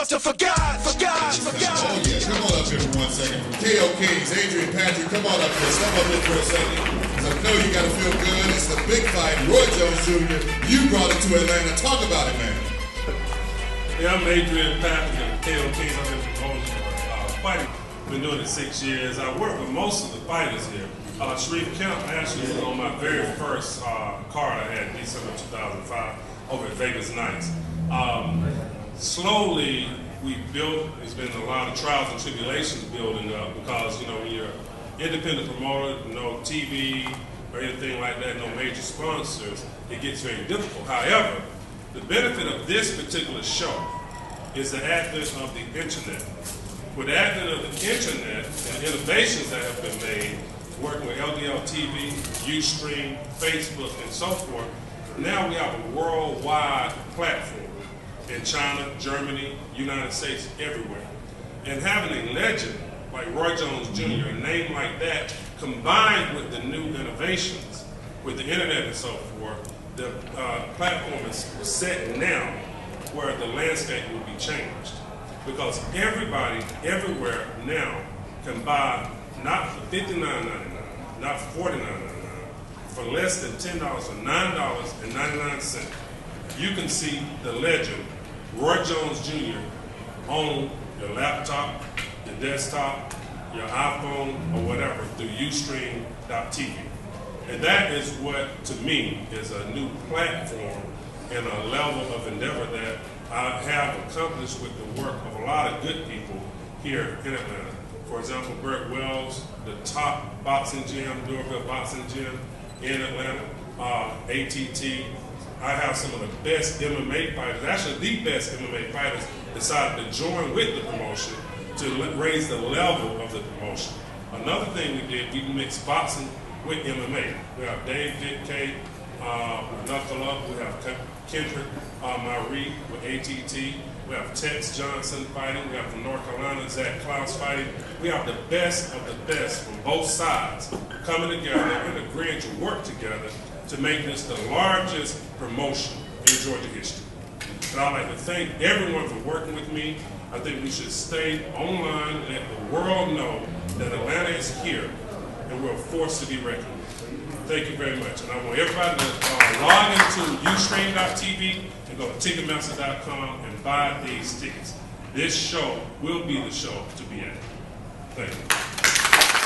must have forgot. Oh yeah, come on up here for 1 second. From KO Kings, Adrian Patrick, come on up here. Step up here for a second. So I know you got to feel good. It's the big fight. Roy Jones Jr., you brought it to Atlanta. Talk about it, man. Yeah, I'm Adrian Patrick of KO Kings. I've been promoting fighting. Been doing it 6 years. I work with most of the fighters here. Sharif Kemp actually was on my very first card I had in December 2005 over at Vegas Nights. Slowly we built, it's been a lot of trials and tribulations building up because, you know, when you're an independent promoter, no TV or anything like that, no major sponsors, it gets very difficult. However, the benefit of this particular show is the advent of the internet. With the advent of the internet and innovations that have been made, working with LDL TV, Ustream, Facebook, and so forth, now we have a worldwide platform in China, Germany, United States, everywhere. And having a legend like Roy Jones Jr., a name like that, combined with the new innovations, with the internet and so forth, the platform is set now where the landscape will be changed. Because everybody, everywhere now can buy not for $59.99, not for $49.99, for less than $10 for $9.99. You can see the legend, Roy Jones Jr., on your laptop, your desktop, your iPhone, or whatever, through Ustream.tv. And that is what, to me, is a new platform and a level of endeavor that I have accomplished with the work of a lot of good people here in Atlanta. For example, Burt Wells, the top boxing gym, Louisville boxing gym in Atlanta, ATT. I have some of the best MMA fighters, actually the best MMA fighters, decided to join with the promotion to raise the level of the promotion. Another thing we did, we mixed boxing with MMA. We have Dave Ditkay, Knuckle Up, we have Kendrick Marie with ATT, we have Tex Johnson fighting, we have from North Carolina, Zach Klaus fighting. We have the best of the best from both sides coming together and agreeing to work together to make this the largest promotion in Georgia history. And I'd like to thank everyone for working with me. I think we should stay online and let the world know that Atlanta is here and we're a force to be reckoned with. Thank you very much. And I want everybody to log into Ustream.tv and go to Ticketmaster.com and buy these tickets. This show will be the show to be at. Thank you.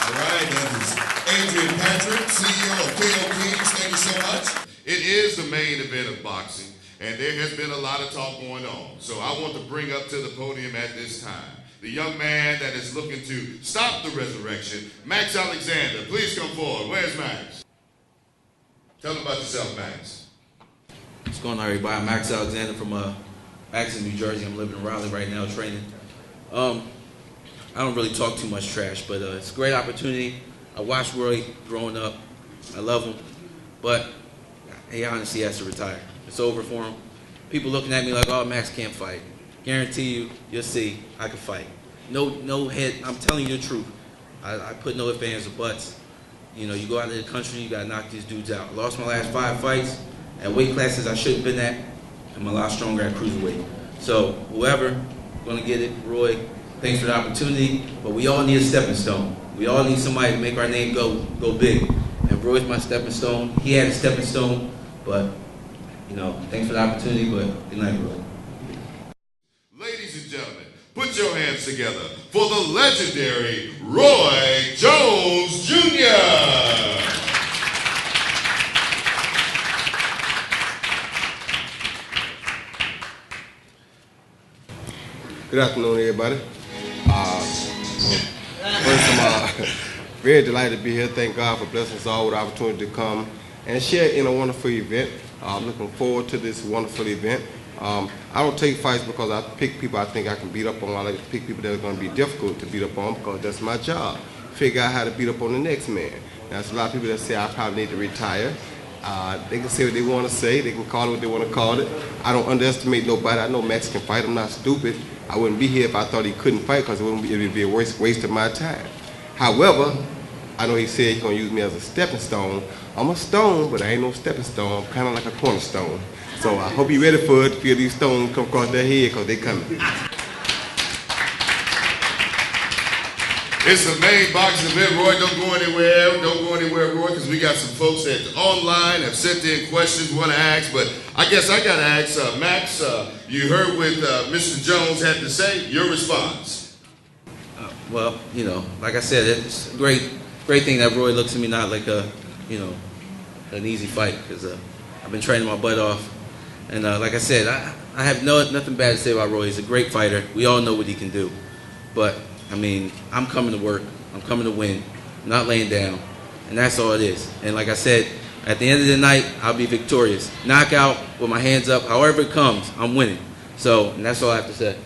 All right, that is Adrian Patrick, CEO of KO Kings. Thank you so much. It is the main event of boxing, and there has been a lot of talk going on. So I want to bring up to the podium at this time the young man that is looking to stop the resurrection, Max Alexander. Please come forward. Where's Max? Tell them about yourself, Max. What's going on, everybody? I'm Max Alexander from Axon, New Jersey. I'm living in Raleigh right now, training. I don't really talk too much trash, but it's a great opportunity. I watched Roy growing up. I love him, but he honestly has to retire. It's over for him. People looking at me like, oh, Max can't fight. Guarantee you, you'll see, I can fight. No head, I'm telling you the truth. I put no ifs, ands, or buts. You know, you go out of the country, you gotta knock these dudes out. I lost my last 5 fights at weight classes I shouldn't have been at. I'm a lot stronger at cruiserweight. So whoever gonna get it, Roy, thanks for the opportunity, but we all need a stepping stone. We all need somebody to make our name go big. And Roy's my stepping stone. He had a stepping stone, but, you know, thanks for the opportunity, but good night, Roy. Ladies and gentlemen, put your hands together for the legendary Roy Jones Jr. Good afternoon, everybody. First, I'm very delighted to be here. Thank God for blessing us all with the opportunity to come and share in a wonderful event. I'm looking forward to this wonderful event. I don't take fights because I pick people I think I can beat up on. I like to pick people that are going to be difficult to beat up on because that's my job. Figure out how to beat up on the next man. Now, there's a lot of people that say I probably need to retire. They can say what they want to say. They can call it what they want to call it. I don't underestimate nobody. I know Max can fight. I'm not stupid. I wouldn't be here if I thought he couldn't fight because it would be a waste of my time. However, I know he said he's going to use me as a stepping stone. I'm a stone, but I ain't no stepping stone. I'm kind of like a cornerstone. So I hope you're ready for it. Feel these stones come across their head because they coming. It's the main boxing event. Roy, don't go anywhere. Don't go anywhere, Roy, because we got some folks that online have sent in questions we want to ask. But I guess I got to ask, Max, you heard what Mr. Jones had to say. Your response? Well, you know, like I said, it's a great thing that Roy looks at me not like a, you know, an easy fight, because I've been training my butt off. And like I said, I have nothing bad to say about Roy. He's a great fighter. We all know what he can do. But, I mean, I'm coming to work. I'm coming to win. I'm not laying down. And that's all it is. And like I said, at the end of the night, I'll be victorious. Knockout with my hands up. However it comes, I'm winning. So, and that's all I have to say.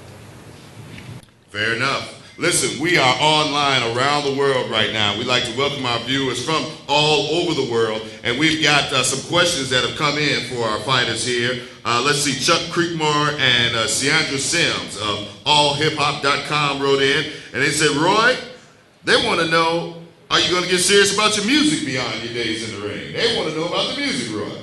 Fair enough. Listen, we are online around the world right now. We'd like to welcome our viewers from all over the world. And we've got some questions that have come in for our fighters here. Let's see, Chuck Creekmore and Ciandra Sims of allhiphop.com wrote in. And they said, Roy, they want to know, are you going to get serious about your music beyond your days in the ring? They want to know about the music, Roy.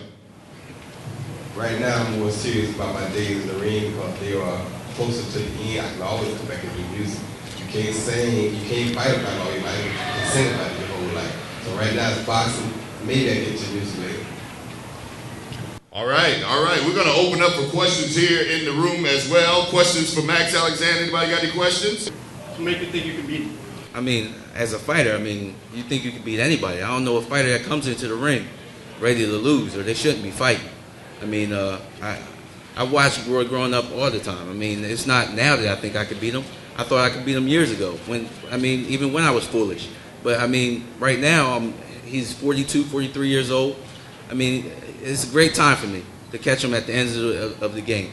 Right now, I'm more serious about my days in the ring because they are closer to the end. I can always come back and do music. You can't sing, you can't fight about all your life, you can sing about it your whole life. So right now it's boxing, maybe I get to music later. All right. We're going to open up for questions here in the room as well. Questions for Max Alexander. Anybody got any questions? To make you think you can beat him? I mean, as a fighter, I mean, you think you can beat anybody. I don't know a fighter that comes into the ring ready to lose, or they shouldn't be fighting. I mean, I watched Roy growing up all the time. I mean, it's not now that I think I could beat him. I thought I could beat him years ago, even when I was foolish. But I mean, right now, he's 42, 43 years old. I mean, it's a great time for me to catch him at the ends of the game.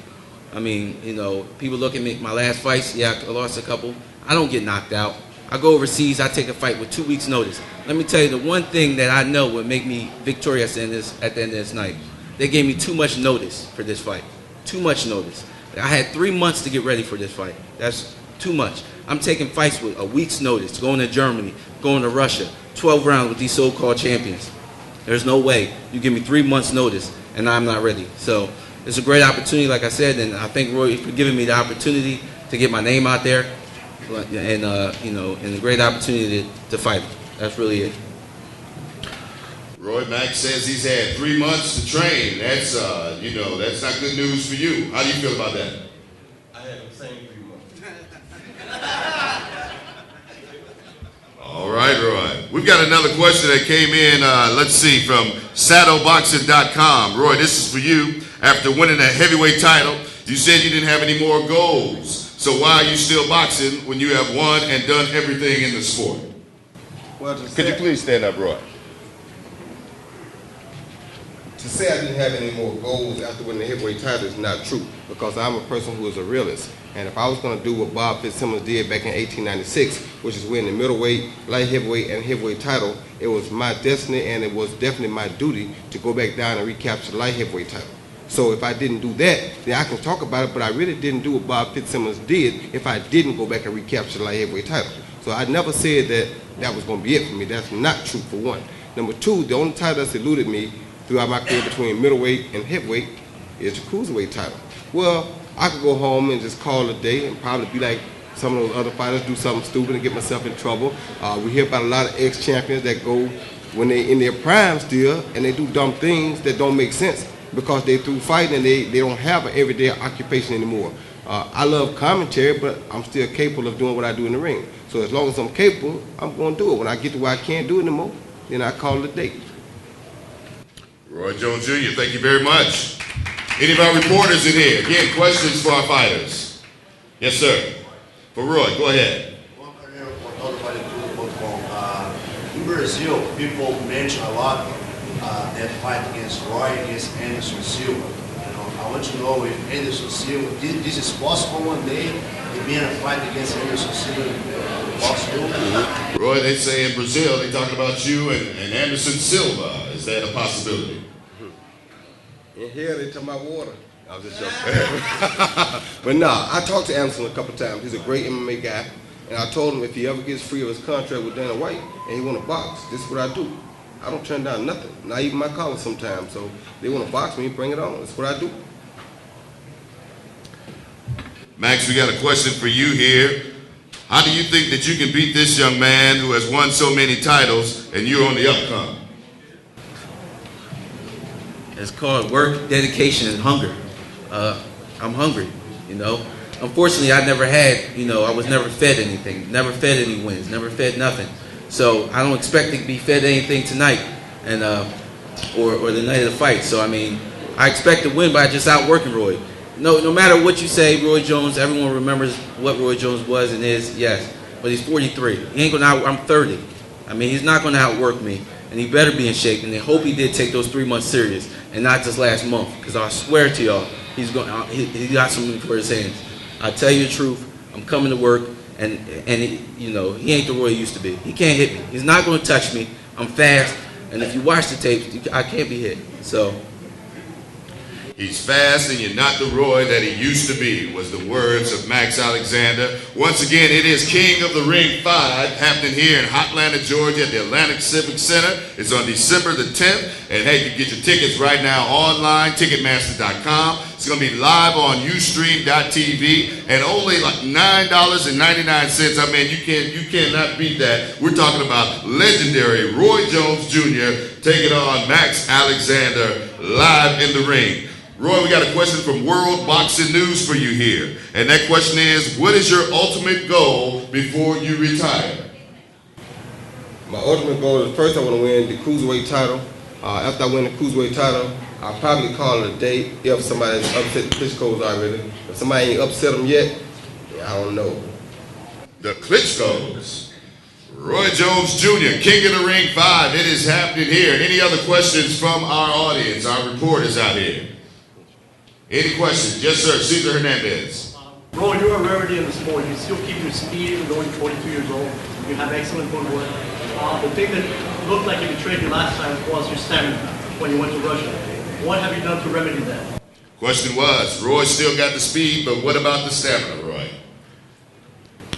I mean, you know, people look at me, my last fights, yeah, I lost a couple. I don't get knocked out. I go overseas, I take a fight with 2 weeks' notice. Let me tell you, the one thing that I know would make me victorious at the end of this night, they gave me too much notice for this fight. Too much notice. I had 3 months to get ready for this fight. That's too much. I'm taking fights with a week's notice, going to Germany, going to Russia, 12 rounds with these so-called champions. There's no way you give me 3 months' notice and I'm not ready. So it's a great opportunity, like I said, and I thank Roy for giving me the opportunity to get my name out there, and you know, and a great opportunity to fight. That's really it. Roy Max says he's had 3 months to train. That's you know, that's not good news for you. How do you feel about that? I had the same 3 months. All right, Roy. We've got another question that came in, let's see, from saddleboxing.com. Roy, this is for you. After winning a heavyweight title, you said you didn't have any more goals. So why are you still boxing when you have won and done everything in the sport? Well, Could you please stand up, Roy? to say I didn't have any more goals after winning the heavyweight title is not true, because I'm a person who is a realist. And if I was going to do what Bob Fitzsimmons did back in 1896, which is win the middleweight, light heavyweight, and heavyweight title, it was my destiny and it was definitely my duty to go back down and recapture the light heavyweight title. So if I didn't do that, then I can talk about it, but I really didn't do what Bob Fitzsimmons did if I didn't go back and recapture the light heavyweight title. So I never said that that was going to be it for me. That's not true, for one. Number two, the only title that's eluded me throughout my career between middleweight and heavyweight is the cruiserweight title. Well, I could go home and just call it a day and probably be like some of those other fighters, do something stupid and get myself in trouble. We hear about a lot of ex-champions that go when they're in their prime still and they do dumb things that don't make sense because they're through fighting and they don't have an everyday occupation anymore. I love commentary, but I'm still capable of doing what I do in the ring. So as long as I'm capable, I'm going to do it. When I get to where I can't do it anymore, then I call it a day. Roy Jones Jr., thank you very much. Any of our reporters in here? Again, questions for our fighters? Yes, sir. For Roy, go ahead. In Brazil, people mention a lot that fight against Roy, against Anderson Silva. You know, I want to know if Anderson Silva, this is possible one day, to be in a fight against Anderson Silva possible? Roy, they say in Brazil, they talk about you and Anderson Silva. Is that a possibility? In here, they talk about water. I was just joking. But no, I talked to Anderson a couple of times. He's a great MMA guy. And I told him if he ever gets free of his contract with Dana White and he want to box, this is what I do. I don't turn down nothing, not even my callers sometimes. So they want to box me, bring it on. That's what I do. Max, we got a question for you here. How do you think that you can beat this young man who has won so many titles and you're on the upcome? It's called work, dedication, and hunger. I'm hungry, you know. Unfortunately, I never had, you know, I was never fed anything, never fed any wins, never fed nothing. So I don't expect to be fed anything tonight, and or the night of the fight. So I mean, I expect to win by just outworking Roy. No matter what you say, Roy Jones, everyone remembers what Roy Jones was and is, yes. But he's 43. He ain't gonna I'm 30. I mean, he's not gonna outwork me, and he better be in shape. And I hope he did take those 3 months serious and not just last month, because I swear to y'all, he got something for his hands. I tell you the truth. I'm coming to work, and he, you know, he ain't the Roy he used to be. He can't hit me. He's not gonna touch me. I'm fast, and if you watch the tapes, I can't be hit. So. He's fast and you're not the Roy that he used to be, was the words of Max Alexander. Once again, it is King of the Ring 5 happening here in Hotlanta, Georgia at the Atlantic Civic Center. It's on December the 10th. And hey, you can get your tickets right now online, Ticketmaster.com. It's going to be live on Ustream.tv and only like $9.99. I mean, you cannot beat that. We're talking about legendary Roy Jones Jr. taking on Max Alexander live in the ring. Roy, we got a question from World Boxing News for you here. And that question is, what is your ultimate goal before you retire? My ultimate goal is, first I want to win the Cruiserweight title. After I win the Cruiserweight title, I'll probably call it a day if somebody's upset the Klitschko's already. If somebody ain't upset them yet, I don't know. The Klitschko's. Roy Jones Jr., King of the Ring 5. It is happening here. Any other questions from our audience, our reporters out here? Any questions? Yes, sir. Cesar Hernandez. Roy, you're a rarity in the sport. You still keep your speed even though you're 42 years old. You have excellent footwork. The thing that looked like it betrayed you last time was your stamina when you went to Russia. What have you done to remedy that? Question was, Roy still got the speed, but what about the stamina, Roy?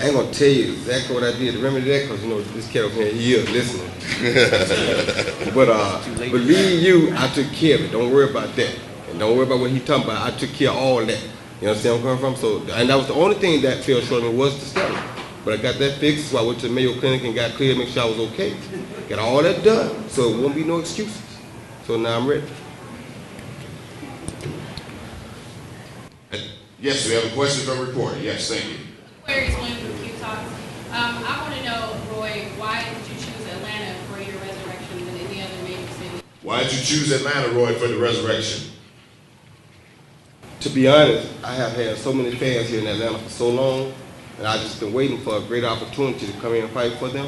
I ain't gonna tell you exactly what I did to remedy that, because you know this cat over here, he is listening. But believe you, I took care of it. Don't worry about that. And don't worry about what he talking about. I took care of all that. You understand where I'm coming from? So, and that was the only thing that fell short of me was the stamina. But I got that fixed, so I went to the Mayo Clinic and got cleared, make sure I was okay. Got all that done, so it won't be no excuses. So now I'm ready. Yes, we have a question from a reporter. Yes, thank you. Aquarius Williams with Q Talks. I want to know, Roy, why did you choose Atlanta for your resurrection than any other major city? Why did you choose Atlanta, Roy, for the resurrection? To be honest, I have had so many fans here in Atlanta for so long, and I've just been waiting for a great opportunity to come here and fight for them.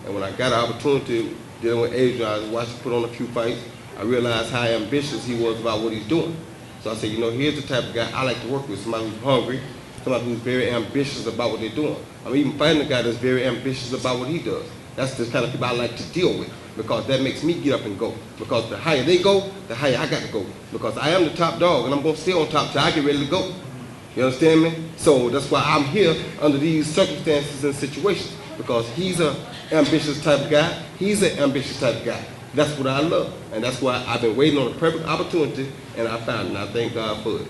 And when I got an opportunity dealing with Adrian, I watched him put on a few fights, I realized how ambitious he was about what he's doing. So I said, you know, here's the type of guy I like to work with, somebody who's hungry, somebody who's very ambitious about what they're doing. I'm even fighting a guy that's very ambitious about what he does. That's the kind of people I like to deal with, because that makes me get up and go. Because the higher they go, the higher I got to go. Because I am the top dog, and I'm going to stay on top till I get ready to go. You understand me? So that's why I'm here under these circumstances and situations, because he's an ambitious type of guy. He's an ambitious type of guy. That's what I love, and that's why I've been waiting on a perfect opportunity, and I found it, and I thank God for it.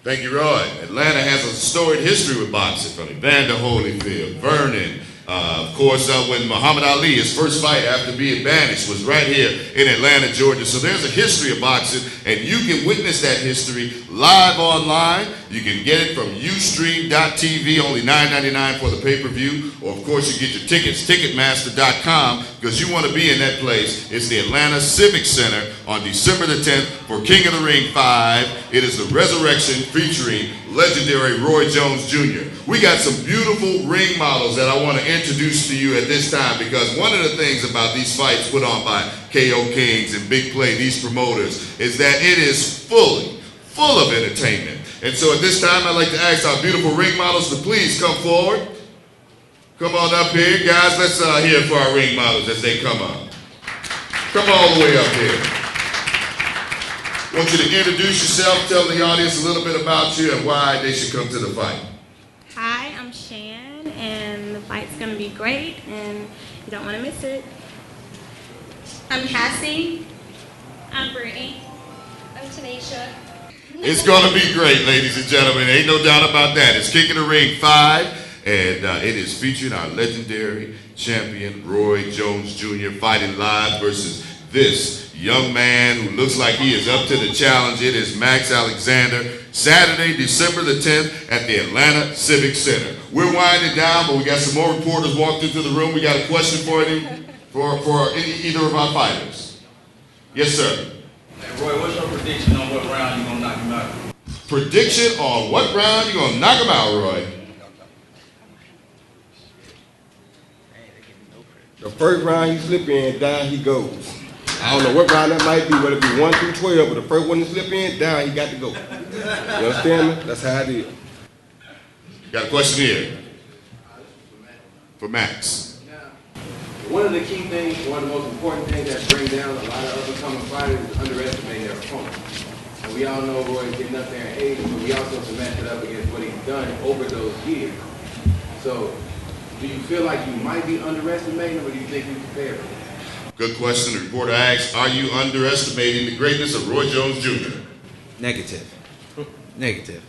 Thank you, Roy. Atlanta has a storied history with boxing, from Evander Holyfield, Vernon. Of course, when Muhammad Ali, his first fight after being banished, was right here in Atlanta, Georgia. So there's a history of boxing, and you can witness that history live online. You can get it from Ustream.tv, only $9.99 for the pay-per-view. Or, of course, you get your tickets, Ticketmaster.com, because you want to be in that place. It's the Atlanta Civic Center on December the 10th for King of the Ring 5. It is the resurrection featuring legendary Roy Jones Jr. We got some beautiful ring models that I want to introduce to you at this time, because one of the things about these fights put on by KO Kings and Big Play, these promoters, is that it is full of entertainment. And so at this time, I'd like to ask our beautiful ring models to please come forward. Come on up here. Guys, let's hear it for our ring models as they come up. Come all the way up here. I want you to introduce yourself, tell the audience a little bit about you and why they should come to the fight. Hi, I'm Shan, and the fight's gonna be great, and you don't want to miss it. I'm Cassie. I'm Brittany. I'm Tanisha. It's going to be great, ladies and gentlemen. Ain't no doubt about that. It's King of the Ring 5. and it is featuring our legendary champion Roy Jones Jr. fighting live versus this young man who looks like he is up to the challenge. It is Max Alexander, Saturday, December the 10th at the Atlanta Civic Center. We're winding down, but we got some more reporters walked into the room. We got a question for him, for either of our fighters. Yes, sir. Hey, Roy, what's your prediction on what round you're going to knock him out? Prediction on what round you're going to knock him out, Roy? The first round he slip in, down he goes. I don't know what round that might be, whether it be 1 through 12, but the first one to slip in, down he got to go. You understand me? That's how it is. Got a question here for Max. One of the key things, one of the most important things that bring down a lot of up-and-coming fighters is underestimating their opponent. And we all know Roy's getting up there in age, but we also have to match it up against what he's done over those years. So, do you feel like you might be underestimating him, or do you think you're prepared for it? Good question. The reporter asks, are you underestimating the greatness of Roy Jones Jr.? Negative. Negative.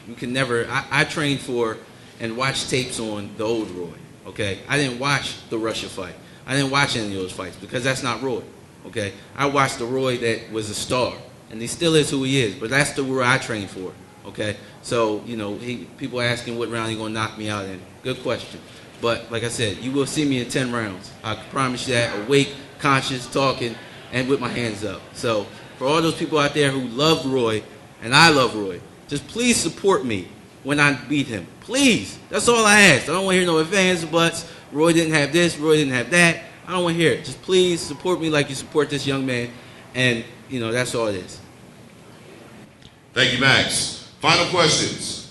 You can never. I trained for and watched tapes on the old Roy. Okay, I didn't watch the Russia fight. I didn't watch any of those fights because that's not Roy. Okay, I watched the Roy that was a star, and he still is who he is. But that's the Roy I trained for. Okay, so people asking what round he gonna knock me out in. Good question. But like I said, you will see me in 10 rounds. I can promise you that. Awake, conscious, talking, and with my hands up. So for all those people out there who love Roy, and I love Roy, just please support me when I beat him. Please. That's all I ask. I don't want to hear no ifs, ands, or buts. Roy didn't have this. Roy didn't have that. I don't want to hear it. Just please support me like you support this young man. And, that's all it is. Thank you, Max. Final questions.